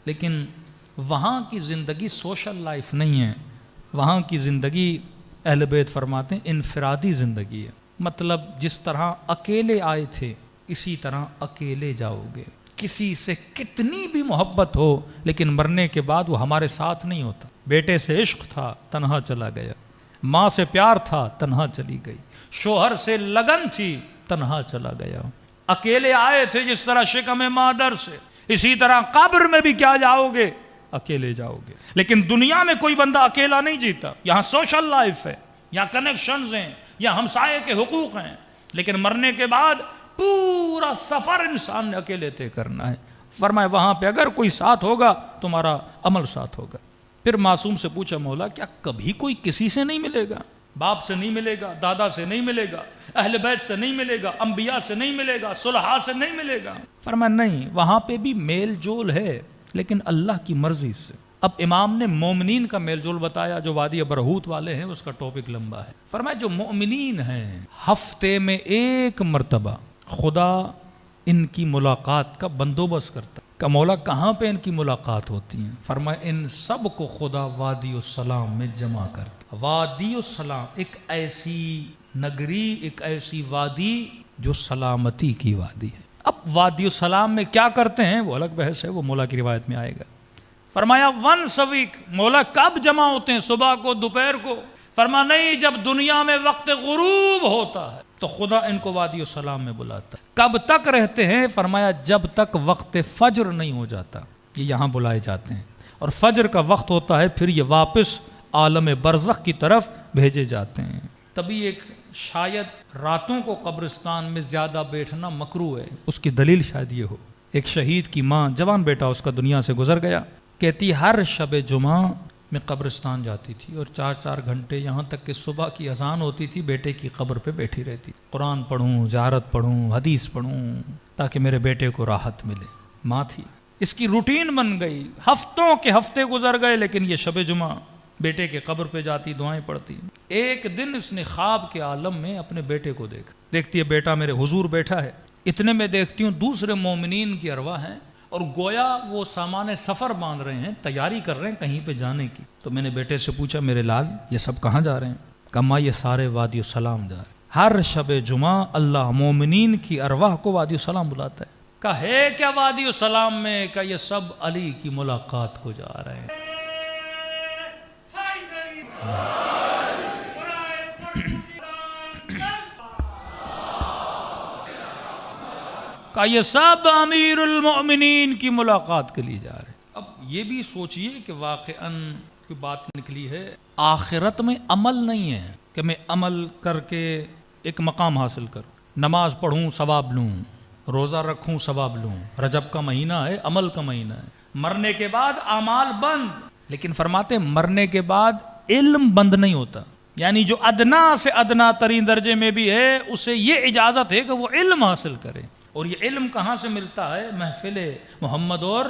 لیکن وہاں کی زندگی سوشل لائف نہیں ہے، وہاں کی زندگی اہل بیت فرماتے ہیں انفرادی زندگی ہے. مطلب جس طرح اکیلے آئے تھے اسی طرح اکیلے جاؤ گے. کسی سے کتنی بھی محبت ہو لیکن مرنے کے بعد وہ ہمارے ساتھ نہیں ہوتا. بیٹے سے عشق تھا تنہا چلا گیا، ماں سے پیار تھا تنہا چلی گئی، شوہر سے لگن تھی تنہا چلا گیا. اکیلے آئے تھے جس طرح شکم مادر سے، اسی طرح قبر میں بھی کیا جاؤ گے؟ اکیلے جاؤ گے. لیکن دنیا میں کوئی بندہ اکیلا نہیں جیتا. یہاں سوشل لائف ہے، یہاں کنیکشنز ہیں، یہاں ہمسائے کے حقوق ہیں. لیکن مرنے کے بعد پورا سفر انسان نے اکیلے طے کرنا ہے. فرمایا وہاں پہ اگر کوئی ساتھ ہوگا تمہارا عمل ساتھ ہوگا. پھر معصوم سے پوچھا مولا کیا کبھی کوئی کسی سے نہیں ملے گا؟ باپ سے نہیں ملے گا، دادا سے نہیں ملے گا، اہل بیت سے نہیں ملے گا، انبیاء سے نہیں ملے گا، صلحاء سے نہیں ملے گا؟ فرمایا نہیں، وہاں پہ بھی میل جول ہے لیکن اللہ کی مرضی سے. اب امام نے مومنین کا میل جول بتایا جو وادی برہوت والے ہیں، اس کا ٹاپک لمبا ہے. فرمایا جو مومنین ہیں ہفتے میں ایک مرتبہ خدا ان کی ملاقات کا بندوبست کرتا ہے. کہ مولا کہاں پہ ان کی ملاقات ہوتی ہیں؟ فرمایا ان سب کو خدا وادی السلام میں جمع کرتا. وادی السلام ایک ایسی نگری، ایک ایسی وادی جو سلامتی کی وادی ہے. اب وادی السلام میں کیا کرتے ہیں وہ الگ بحث ہے، وہ مولا کی روایت میں آئے گا. فرمایا ونس اے ویک. مولا کب جمع ہوتے ہیں؟ صبح کو، دوپہر کو؟ فرمایا نہیں، جب دنیا میں وقت غروب ہوتا ہے تو خدا ان کو وادی السلام میں بلاتا ہے. کب تک رہتے ہیں؟ فرمایا جب تک وقت فجر نہیں ہو جاتا یہ یہاں بلائے جاتے ہیں، اور فجر کا وقت ہوتا ہے پھر یہ واپس عالم برزخ کی طرف بھیجے جاتے ہیں. تبھی ایک شاید راتوں کو قبرستان میں زیادہ بیٹھنا مکروہ ہے. اس کی دلیل شاید یہ ہو، ایک شہید کی ماں، جوان بیٹا اس کا دنیا سے گزر گیا، کہتی ہر شب جمعہ میں قبرستان جاتی تھی اور 4 گھنٹے یہاں تک کہ صبح کی اذان ہوتی تھی بیٹے کی قبر پہ بیٹھی رہتی. قرآن پڑھوں، زیارت پڑھوں، حدیث پڑھوں تاکہ میرے بیٹے کو راحت ملے. ماں تھی، اس کی روٹین بن گئی. ہفتوں کے ہفتے گزر گئے لیکن یہ شب جمعہ بیٹے کے قبر پہ جاتی، دعائیں پڑھتی. ایک دن اس نے خواب کے عالم میں اپنے بیٹے کو دیکھتی ہے بیٹا میرے حضور بیٹھا ہے. اتنے میں دیکھتی ہوں دوسرے مومنین کی ارواح ہیں اور گویا وہ سامان سفر باندھ رہے ہیں، تیاری کر رہے ہیں کہیں پہ جانے کی. تو میں نے بیٹے سے پوچھا میرے لال یہ سب کہاں جا رہے ہیں؟ کہا ماں یہ سارے وادی السلام جا رہے ہیں. ہر شب جمعہ اللہ مومنین کی ارواح کو وادی السلام بلاتا ہے. کہا ہے کیا وادی السلام میں؟ کہا یہ سب علی کی ملاقات کو جا رہے ہیں. کہا یہ سب امیر المؤمنین کی ملاقات کے لیے جا رہے ہیں. اب یہ بھی سوچئے کہ واقعاً کوئی بات نکلی ہے، آخرت میں عمل نہیں ہے کہ میں عمل کر کے ایک مقام حاصل کروں، نماز پڑھوں ثواب لوں، روزہ رکھوں ثواب لوں. رجب کا مہینہ ہے، عمل کا مہینہ ہے. مرنے کے بعد اعمال بند. لیکن فرماتے مرنے کے بعد علم بند نہیں ہوتا. یعنی جو ادنا سے ادنا ترین درجے میں بھی ہے اسے یہ اجازت ہے کہ وہ علم حاصل کرے. اور یہ علم کہاں سے ملتا ہے؟ محفل محمد اور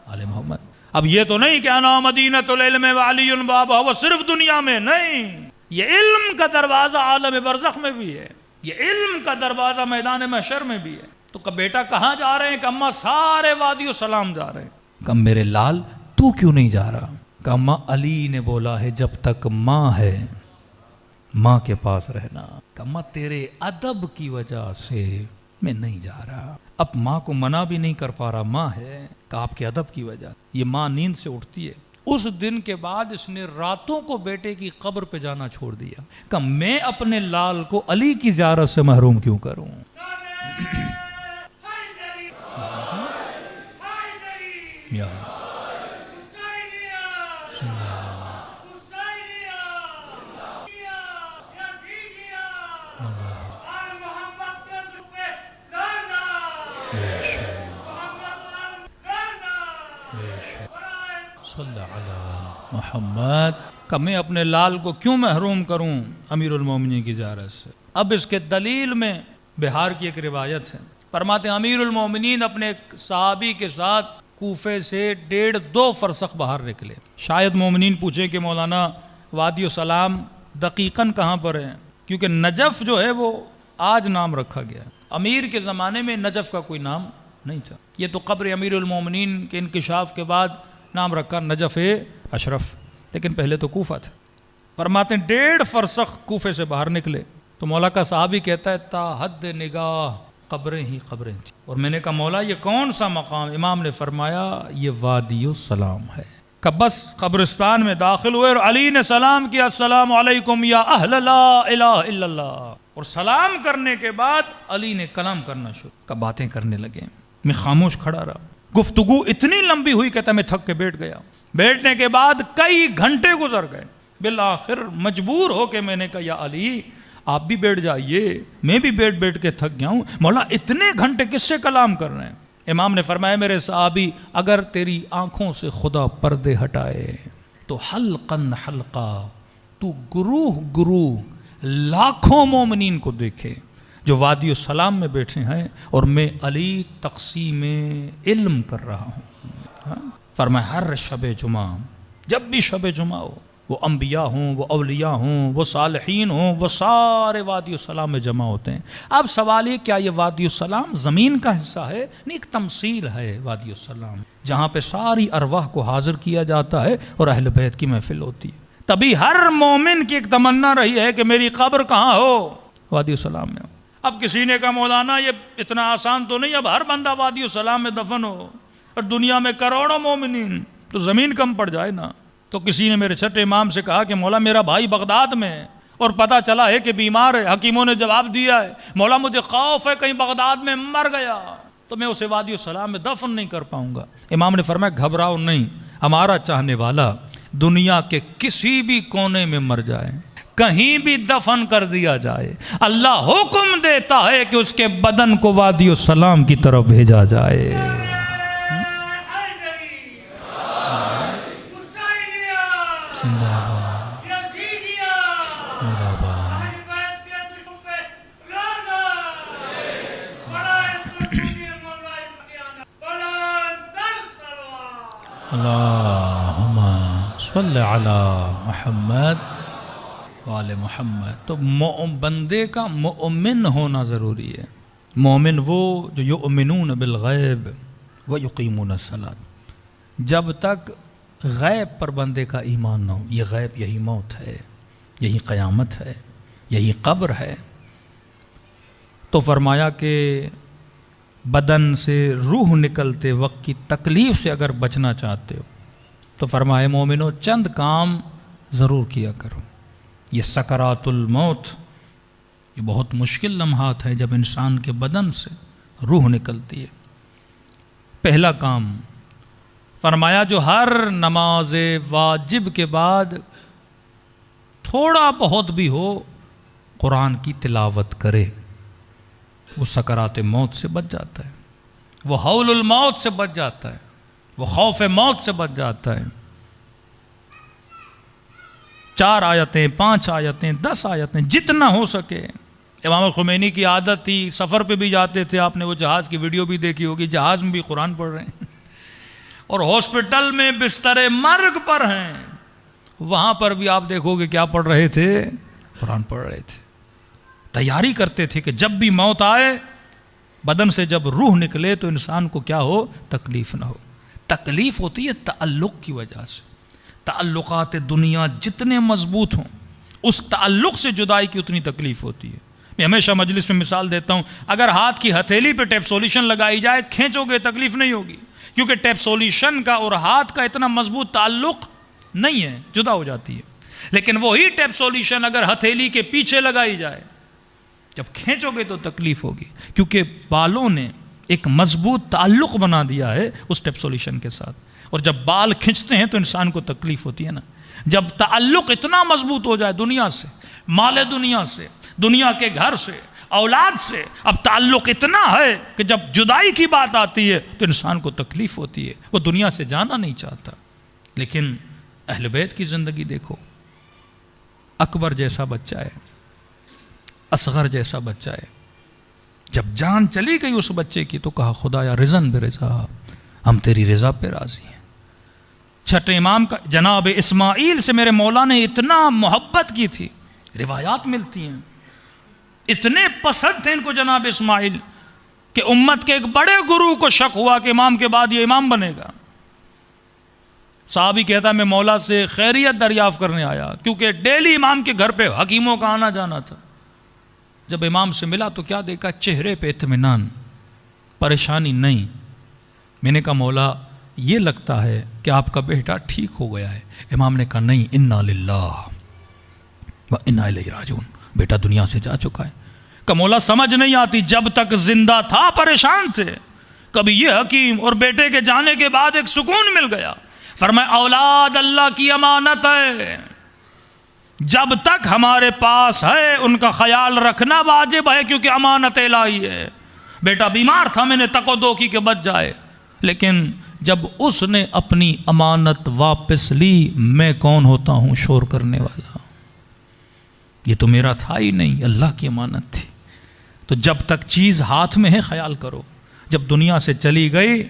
آل محمد. اب یہ تو نہیں کہ انا مدینۃ العلم وعلی بابا، وہ صرف دنیا میں نہیں، یہ علم کا دروازہ عالم برزخ میں بھی ہے، یہ علم کا دروازہ میدان محشر میں بھی ہے. تو بیٹا کہاں جا رہے ہیں؟ کہ اماں سارے وادی السلام جا رہے ہیں. کہ میرے لال تو کیوں نہیں جا رہا؟ کہ اماں علی نے بولا ہے جب تک ماں ہے ماں کے پاس رہنا. کہ اماں تیرے ادب کی وجہ سے میں نہیں جا رہا. اب ماں کو منع بھی نہیں کر پا رہا، ماں ہے. کہ آپ کے ادب کی وجہ یہ ماں نیند سے اٹھتی ہے. اس دن کے بعد اس نے راتوں کو بیٹے کی قبر پہ جانا چھوڑ دیا. کہ میں اپنے لال کو علی کی زیارت سے محروم کیوں کروں؟ محمد کہ میں اپنے لال کو کیوں محروم کروں امیر المومنین کی زیارت سے؟ اب اس کے دلیل میں بہار کی ایک روایت ہے. فرماتے ہیں امیر المومنین اپنے ایک صحابی کے ساتھ کوفے سے 1.5-2 فرسخ باہر نکلے. شاید مومنین پوچھیں کہ مولانا وادی السلام دقیقاً کہاں پر ہے؟ کیونکہ نجف جو ہے وہ آج نام رکھا گیا. امیر کے زمانے میں نجف کا کوئی نام نہیں تھا. یہ تو قبر امیر المومنین کے انکشاف کے بعد نام رکھا نجف اشرف، لیکن پہلے تو کوفہ تھا. فرماتے ہیں 1.5 فرسخ کوفے سے باہر نکلے تو مولا کا صحابی کہتا ہے تا حد نگاہ قبریں ہی قبریں تھیں. اور میں نے کہا مولا یہ کون سا مقام؟ امام نے فرمایا یہ وادی السلام ہے. کہ بس قبرستان میں داخل ہوئے اور علی نے سلام کیا السلام علیکم یا اہل لا الہ الا اللہ، اور سلام کرنے کے بعد علی نے کلام کرنا شروع کہ باتیں کرنے لگے. میں خاموش کھڑا رہا. گفتگو اتنی لمبی ہوئی کہتا میں تھک کے بیٹھ گیا. بیٹھنے کے بعد کئی گھنٹے گزر گئے. بالآخر مجبور ہو کے میں نے کہا یا علی آپ بھی بیٹھ جائیے، میں بھی بیٹھ کے تھک گیا ہوں. مولا اتنے گھنٹے کس سے کلام کر رہے ہیں؟ امام نے فرمایا میرے صحابی اگر تیری آنکھوں سے خدا پردے ہٹائے تو حلقاً حلقہ تو گروہ لاکھوں مومنین کو دیکھے جو وادی السلام میں بیٹھے ہیں اور میں علی تقسیم علم کر رہا ہوں. فرمایا ہر شب جمعہ، جب بھی شب جمعہ ہو، وہ انبیاء ہوں، وہ اولیاء ہوں، وہ صالحین ہوں، وہ سارے وادی السلام میں جمع ہوتے ہیں. اب سوال یہ کیا یہ وادی السلام زمین کا حصہ ہے؟ نہیں، ایک تمثیل ہے وادی السلام جہاں پہ ساری ارواح کو حاضر کیا جاتا ہے اور اہل بیت کی محفل ہوتی ہے. تبھی ہر مومن کی ایک تمنا رہی ہے کہ میری قبر کہاں ہو؟ وادی السلام میں. اب کسی نے کہا مولانا یہ اتنا آسان تو نہیں، اب ہر بندہ وادی السلام میں دفن ہو اور دنیا میں کروڑوں مومنین، تو زمین کم پڑ جائے نا. تو کسی نے میرے چھٹے امام سے کہا کہ مولا میرا بھائی بغداد میں ہے اور پتہ چلا ہے کہ بیمار ہے. حکیموں نے جواب دیا ہے مولا مجھے خوف ہے کہیں بغداد میں مر گیا تو میں اسے وادی السلام میں دفن نہیں کر پاؤں گا. امام نے فرمایا گھبراؤ نہیں، ہمارا چاہنے والا دنیا کے کسی بھی کونے میں مر جائے، کہیں بھی دفن کر دیا جائے، اللہ حکم دیتا ہے کہ اس کے بدن کو وادی السلام کی طرف بھیجا جائے. اللہم صلی علی محمد وآل محمد. تو بندے کا مؤمن ہونا ضروری ہے. مومن وہ جو یؤمنون بالغیب ویقیمون الصلاۃ. جب تک غیب پر بندے کا ایمان نہ ہو، یہ غیب یہی موت ہے، یہی قیامت ہے، یہی قبر ہے. تو فرمایا کہ بدن سے روح نکلتے وقت کی تکلیف سے اگر بچنا چاہتے ہو تو فرمائے مومنو چند کام ضرور کیا کرو. یہ سکرات الموت، یہ بہت مشکل لمحات ہیں جب انسان کے بدن سے روح نکلتی ہے. پہلا کام فرمایا جو ہر نماز واجب کے بعد تھوڑا بہت بھی ہو قرآن کی تلاوت کرے، وہ سکرات موت سے بچ جاتا ہے، وہ ہول الموت سے بچ جاتا ہے، وہ خوف موت سے بچ جاتا ہے. 4 آیتیں، 5 آیتیں، 10 آیتیں جتنا ہو سکے. امام خمینی کی عادت تھی، سفر پہ بھی جاتے تھے، آپ نے وہ جہاز کی ویڈیو بھی دیکھی ہوگی، جہاز میں بھی قرآن پڑھ رہے ہیں اور ہاسپٹل میں بستر مرگ پر ہیں، وہاں پر بھی آپ دیکھو گے کیا پڑھ رہے تھے؟ قرآن پڑھ رہے تھے. تیاری کرتے تھے کہ جب بھی موت آئے، بدن سے جب روح نکلے تو انسان کو کیا ہو؟ تکلیف نہ ہو. تکلیف ہوتی ہے تعلق کی وجہ سے. تعلقات دنیا جتنے مضبوط ہوں، اس تعلق سے جدائی کی اتنی تکلیف ہوتی ہے. میں ہمیشہ مجلس میں مثال دیتا ہوں، اگر ہاتھ کی ہتھیلی پہ ٹیپ سولیوشن لگائی جائے، کھینچو گے تکلیف نہیں ہوگی، کیونکہ ٹیپ سولیوشن کا اور ہاتھ کا اتنا مضبوط تعلق نہیں ہے، جدا ہو جاتی ہے. لیکن وہی ٹیپ سولیوشن اگر ہتھیلی کے پیچھے لگائی جائے، جب کھینچو گے تو تکلیف ہوگی، کیونکہ بالوں نے ایک مضبوط تعلق بنا دیا ہے اس ٹیپ سولیوشن کے ساتھ. اور جب بال کھینچتے ہیں تو انسان کو تکلیف ہوتی ہے نا. جب تعلق اتنا مضبوط ہو جائے دنیا سے، مال دنیا سے، دنیا کے گھر سے، اولاد سے، اب تعلق اتنا ہے کہ جب جدائی کی بات آتی ہے تو انسان کو تکلیف ہوتی ہے، وہ دنیا سے جانا نہیں چاہتا. لیکن اہل بیت کی زندگی دیکھو، اکبر جیسا بچہ ہے، اصغر جیسا بچہ ہے، جب جان چلی گئی اس بچے کی تو کہا خدایا رضن برضا، ہم تیری رضا پہ راضی ہیں. چھٹے امام کا جناب اسماعیل سے میرے مولا نے اتنا محبت کی تھی، روایات ملتی ہیں اتنے پسند تھے ان کو جناب اسماعیل کہ امت کے ایک بڑے گرو کو شک ہوا کہ امام کے بعد یہ امام بنے گا. صحابی کہتا ہے میں مولا سے خیریت دریافت کرنے آیا کیونکہ ڈیلی امام کے گھر پہ حکیموں کا آنا جانا تھا. جب امام سے ملا تو کیا دیکھا؟ چہرے پہ اطمینان، پریشانی نہیں. میں نے کہا مولا یہ لگتا ہے کہ آپ کا بیٹا ٹھیک ہو گیا ہے. امام نے کہا نہیں، انا للہ و انا الیہ راجعون، بیٹا دنیا سے جا چکا ہے. کہ مولا سمجھ نہیں آتی، جب تک زندہ تھا پریشان تھے، کبھی یہ حکیم، اور بیٹے کے جانے کے بعد ایک سکون مل گیا. فرمایا اولاد اللہ کی امانت ہے، جب تک ہمارے پاس ہے ان کا خیال رکھنا واجب ہے کیونکہ امانت الہی ہے. بیٹا بیمار تھا، میں نے تک و دو کی کہ بچ جائے، لیکن جب اس نے اپنی امانت واپس لی، میں کون ہوتا ہوں شور کرنے والا؟ یہ تو میرا تھا ہی نہیں، اللہ کی امانت تھی. تو جب تک چیز ہاتھ میں ہے خیال کرو. جب دنیا سے چلی گئی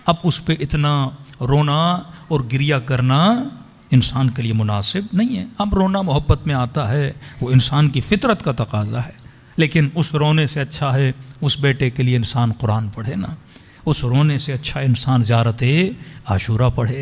اب اس پہ اتنا رونا اور گریہ کرنا انسان کے لیے مناسب نہیں ہے. اب رونا محبت میں آتا ہے، وہ انسان کی فطرت کا تقاضا ہے، لیکن اس رونے سے اچھا ہے اس بیٹے کے لیے انسان قرآن پڑھے نا، اس رونے سے اچھا انسان زیارت عاشورہ پڑھے.